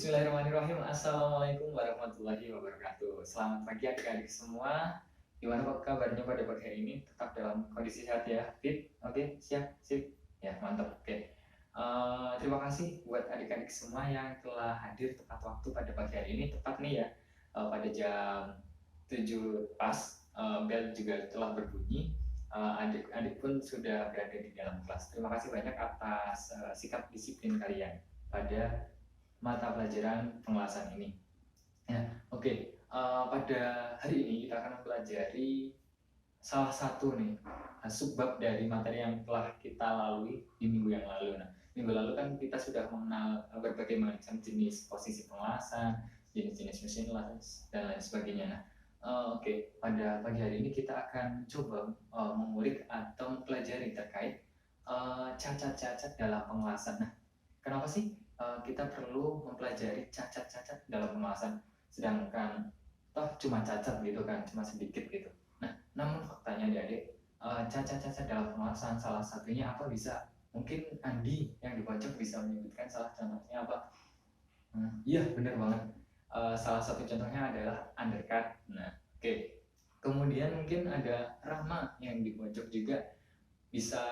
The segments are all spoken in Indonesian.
Bismillahirrahmanirrahim. Assalamualaikum warahmatullahi wabarakatuh. Selamat pagi adik-adik semua. Gimana kabarnya pada pagi hari ini? Tetap dalam kondisi sehat ya? Fit? Oke, siap, sip. Ya, mantap. Oke. Terima kasih buat adik-adik semua yang telah hadir tepat waktu pada pagi hari ini. Tepat nih ya, pada jam 7 pas, bel juga telah berbunyi. Adik-adik pun sudah berada di dalam kelas. Terima kasih banyak atas sikap disiplin kalian pada mata pelajaran pengelasan ini. Ya, oke. Pada hari ini kita akan mempelajari salah satu nih subbab dari materi yang telah kita lalui di minggu yang lalu. Nah, minggu lalu kan kita sudah mengenal berbagai macam jenis posisi pengelasan, jenis-jenis mesin las, dan lain sebagainya. Nah, oke. Pada pagi hari ini kita akan coba mengulik atau mempelajari terkait cacat-cacat dalam pengelasan. Nah, kenapa sih kita perlu mempelajari cacat-cacat dalam pengelasan, sedangkan toh cuma cacat gitu kan, cuma sedikit gitu. Nah, namun faktanya adik-adik, cacat-cacat dalam pengelasan salah satunya apa bisa? Mungkin Andi yang di pojok bisa menyebutkan salah contohnya apa? Iya, benar banget. Salah satu contohnya adalah undercut. Nah, oke. Kemudian mungkin ada Rama yang di pojok juga bisa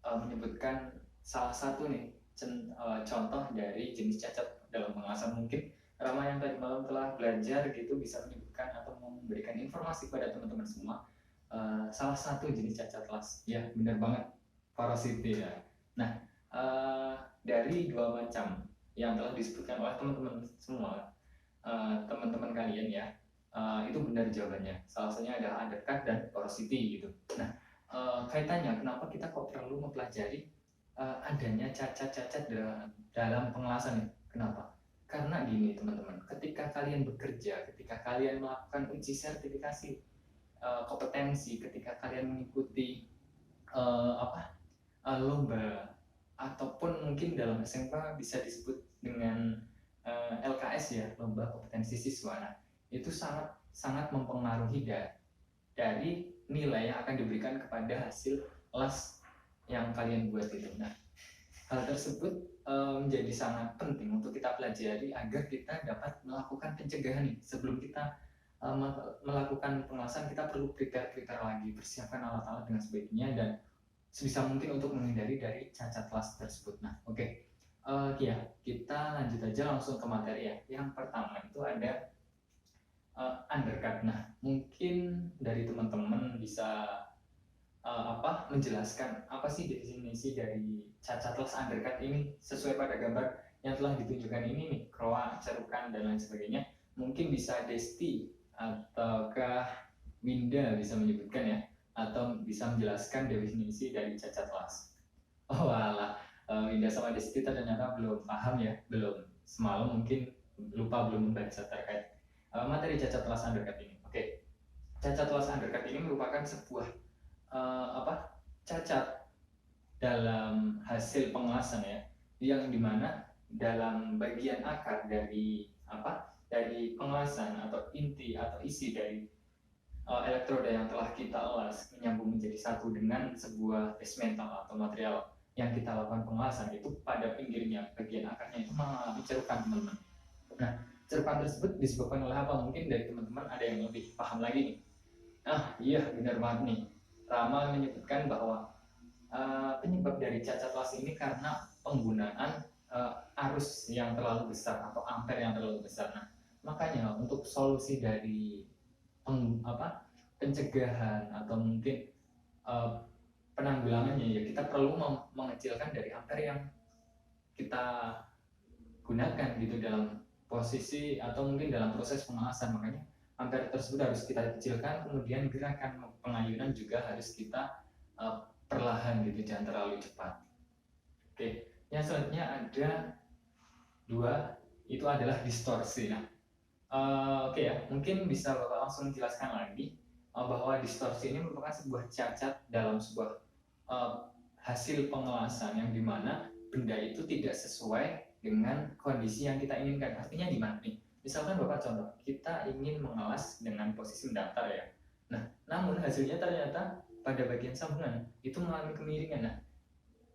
menyebutkan salah satu nih contoh dari jenis cacat dalam pengelasan. Mungkin Rama yang tadi malam telah belajar gitu bisa menyebutkan atau memberikan informasi kepada teman-teman semua salah satu jenis cacat las. Ya, benar banget, porosity ya. Nah, dari dua macam yang telah disebutkan oleh teman-teman semua, teman-teman kalian ya, itu benar jawabannya. Salah satunya adalah undercut dan porosity gitu. Nah, kaitannya kenapa kita kok perlu mempelajari adanya cacat-cacat dalam pengelasan ya? Kenapa? Karena gini teman-teman, ketika kalian bekerja, ketika kalian melakukan uji sertifikasi kompetensi, ketika kalian mengikuti lomba, ataupun mungkin dalam SMK bisa disebut dengan LKS ya, lomba kompetensi siswa. Nah, itu sangat mempengaruhi dari nilai yang akan diberikan kepada hasil las yang kalian buat itu. Nah, hal tersebut menjadi sangat penting untuk kita pelajari agar kita dapat melakukan pencegahan nih. Sebelum kita melakukan pengelasan, kita perlu prepare lagi, persiapkan alat-alat dengan sebaiknya dan sebisa mungkin untuk menghindari dari cacat las tersebut. Nah, oke. Ya, kita lanjut aja langsung ke materi ya. Yang pertama itu ada undercut. Nah, mungkin dari teman-teman bisa menjelaskan apa sih definisi dari cacat las undercut ini sesuai pada gambar yang telah ditunjukkan ini nih, kroa, cerukan, dan lain sebagainya. Mungkin bisa Desti ataukah Winda bisa menyebutkan ya, atau bisa menjelaskan definisi dari cacat las. Oh alah, Winda sama Desti ternyata belum paham ya, belum. Semalam mungkin lupa belum membaca terkait materi cacat las undercut ini. Oke, cacat las undercut ini merupakan sebuah cacat dalam hasil pengelasan ya, yang dimana dalam bagian akar dari dari pengelasan atau inti atau isi dari elektroda yang telah kita elas menyambung menjadi satu dengan sebuah base metal atau material yang kita lakukan pengelasan, itu pada pinggirnya bagian akarnya itu mengalami cerukan teman-teman. Nah, cerukan tersebut disebabkan oleh apa? Mungkin dari teman-teman ada yang lebih paham lagi nih. Iya, benar banget nih. Rama menyebutkan bahwa penyebab dari cacat las ini karena penggunaan arus yang terlalu besar atau ampere yang terlalu besar. Nah, makanya untuk solusi dari pencegahan atau mungkin penanggulangannya ya, kita perlu mengecilkan dari ampere yang kita gunakan gitu dalam posisi atau mungkin dalam proses pengelasan. Makanya ampere tersebut harus kita kecilkan, kemudian gerakan pengayunan juga harus kita perlahan gitu, jangan terlalu cepat. Oke, yang selanjutnya ada dua, itu adalah distorsi. Nah, oke ya, mungkin bisa Bapak langsung jelaskan lagi bahwa distorsi ini merupakan sebuah cacat dalam sebuah hasil pengelasan yang dimana benda itu tidak sesuai dengan kondisi yang kita inginkan. Artinya di mana nih? Misalkan Bapak contoh, kita ingin mengelas dengan posisi mendatar ya. Nah, namun hasilnya ternyata pada bagian sambungan itu mengalami kemiringan. Nah,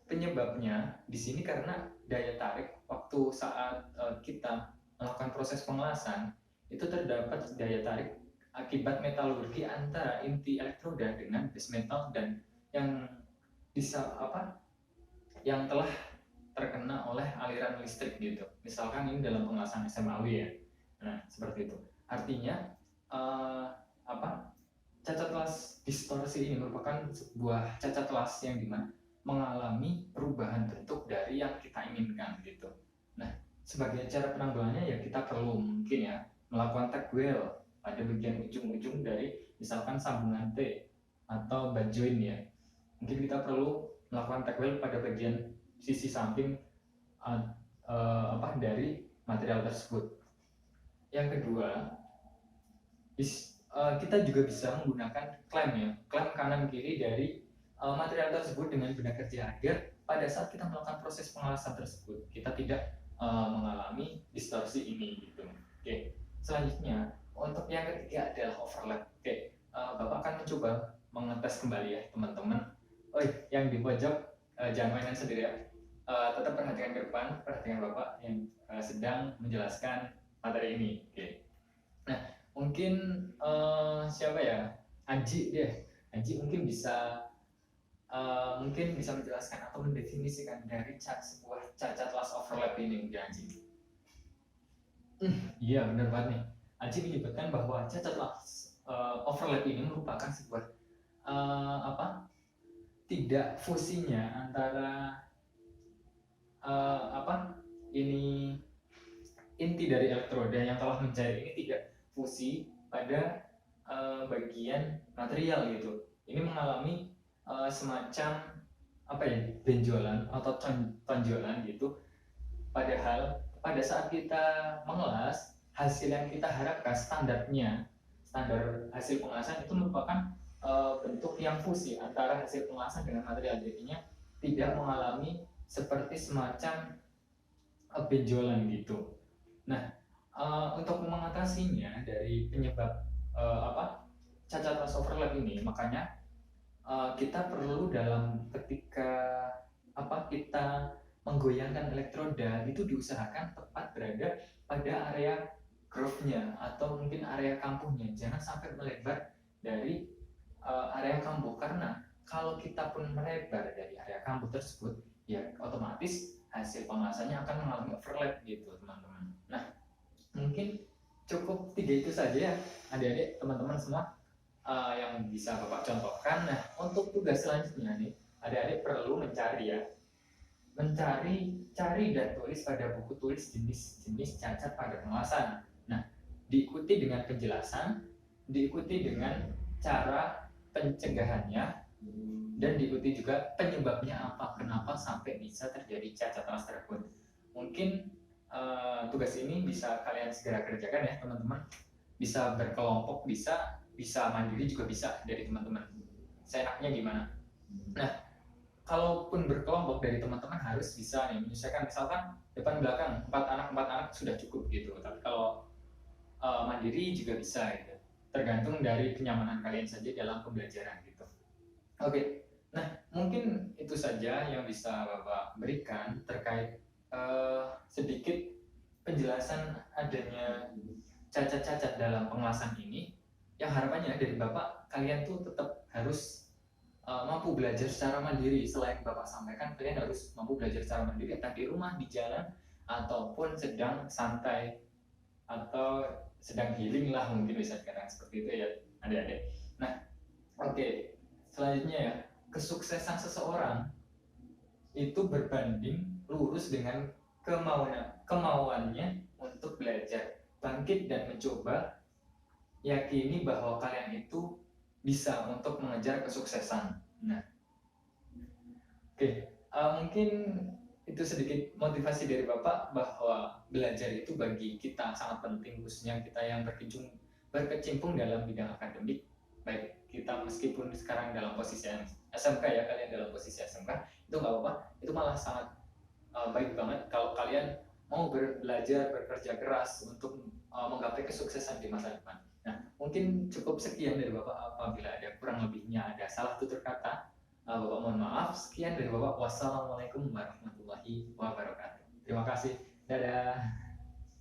penyebabnya di sini karena daya tarik waktu saat kita melakukan proses pengelasan, itu terdapat daya tarik akibat metalurgi antara inti elektroda dengan base metal dan yang bisa yang telah terkena oleh aliran listrik gitu. Misalkan ini dalam pengelasan SMAW ya. Nah, seperti itu. Artinya cacat las distorsi ini merupakan sebuah cacat las yang dimana mengalami perubahan bentuk dari yang kita inginkan gitu. Nah, sebagai cara penanggulangannya ya kita perlu mungkin ya melakukan tag weld pada bagian ujung-ujung dari misalkan sambungan T atau bad joint ya. Mungkin kita perlu melakukan tag weld pada bagian sisi samping dari material tersebut. Yang kedua, kita juga bisa menggunakan klem ya, klem kanan kiri dari material tersebut dengan benda kerja agar pada saat kita melakukan proses pengelasan tersebut kita tidak mengalami distorsi ini gitu. Oke, selanjutnya untuk yang ketiga adalah overlap. Oke, Bapak akan mencoba mengetes kembali ya teman-teman. Yang di pojok jangan mainan sendiri ya. Tetap perhatikan ke depan, perhatikan Bapak yang sedang menjelaskan materi ini. Oke. Nah, mungkin siapa ya? Anji deh. Anji mungkin bisa menjelaskan atau mendefinisikan dari sebuah cacat las overlap ini mungkin Anji. Iya benar banget nih. Anji menyebutkan bahwa cacat las overlap ini merupakan sebuah tidak fusinya antara ini inti dari elektroda yang telah mencair ini tidak fusi pada bagian material gitu. Ini mengalami semacam benjolan atau tonjolan gitu. Padahal pada saat kita mengelas, hasil yang kita harapkan standar hasil pengelasan itu merupakan bentuk yang fusi antara hasil pengelasan dengan material, jadinya tidak mengalami seperti semacam benjolan gitu. Nah, untuk mengatasinya dari penyebab cacat las overlap ini, makanya kita perlu dalam ketika kita menggoyangkan elektroda itu diusahakan tepat berada pada area groove-nya atau mungkin area kampuhnya, jangan sampai melebar dari area kambuh, karena kalau kita pun melebar dari area kambuh tersebut ya otomatis hasil pengelasannya akan mengalami overlap gitu teman-teman. Nah, mungkin cukup 3 itu saja ya adik-adik teman-teman semua yang bisa Bapak contohkan. Nah, untuk tugas selanjutnya nih, adik-adik perlu mencari dan tulis pada buku tulis jenis-jenis cacat pada pengelasan. Nah, diikuti dengan penjelasan, diikuti dengan cara pencegahannya, dan diikuti juga penyebabnya apa, kenapa sampai bisa terjadi cacat las tersebut. Mungkin tugas ini bisa kalian segera kerjakan ya teman-teman. Bisa berkelompok, bisa mandiri juga bisa dari teman-teman. Seenaknya gimana? Nah, kalaupun berkelompok dari teman-teman harus bisa nih menyelesaikan, misalkan depan belakang 4 anak sudah cukup gitu. Tapi kalau mandiri juga bisa gitu. Tergantung dari kenyamanan kalian saja dalam pembelajaran gitu. Oke. Nah, mungkin itu saja yang bisa Bapak berikan terkait sedikit penjelasan adanya cacat-cacat dalam pengelasan ini. Yang harapannya dari Bapak, kalian tuh tetap harus mampu belajar secara mandiri. Selain Bapak sampaikan, kalian harus mampu belajar secara mandiri, entah di rumah, di jalan, ataupun sedang santai atau sedang healing lah, mungkin bisa dikatakan seperti itu ya adik-adik. Nah, oke. Selanjutnya ya, kesuksesan seseorang itu berbanding lurus dengan kemauannya untuk belajar, bangkit dan mencoba. Yakini bahwa kalian itu bisa untuk mengejar kesuksesan. Nah, oke. Mungkin itu sedikit motivasi dari Bapak bahwa belajar itu bagi kita sangat penting, khususnya kita yang berkecimpung dalam bidang akademik. Baik kita meskipun sekarang dalam posisi SMK ya, kalian dalam posisi SMK, itu nggak apa-apa, itu malah sangat baik banget kalau kalian mau belajar, bekerja keras untuk menggapai kesuksesan di masa depan. Nah, mungkin cukup sekian dari Bapak. Apabila ada kurang lebihnya, ada salah tutur kata, Bapak mohon maaf. Sekian dari Bapak. Wassalamualaikum warahmatullahi wabarakatuh. Terima kasih. Dadah.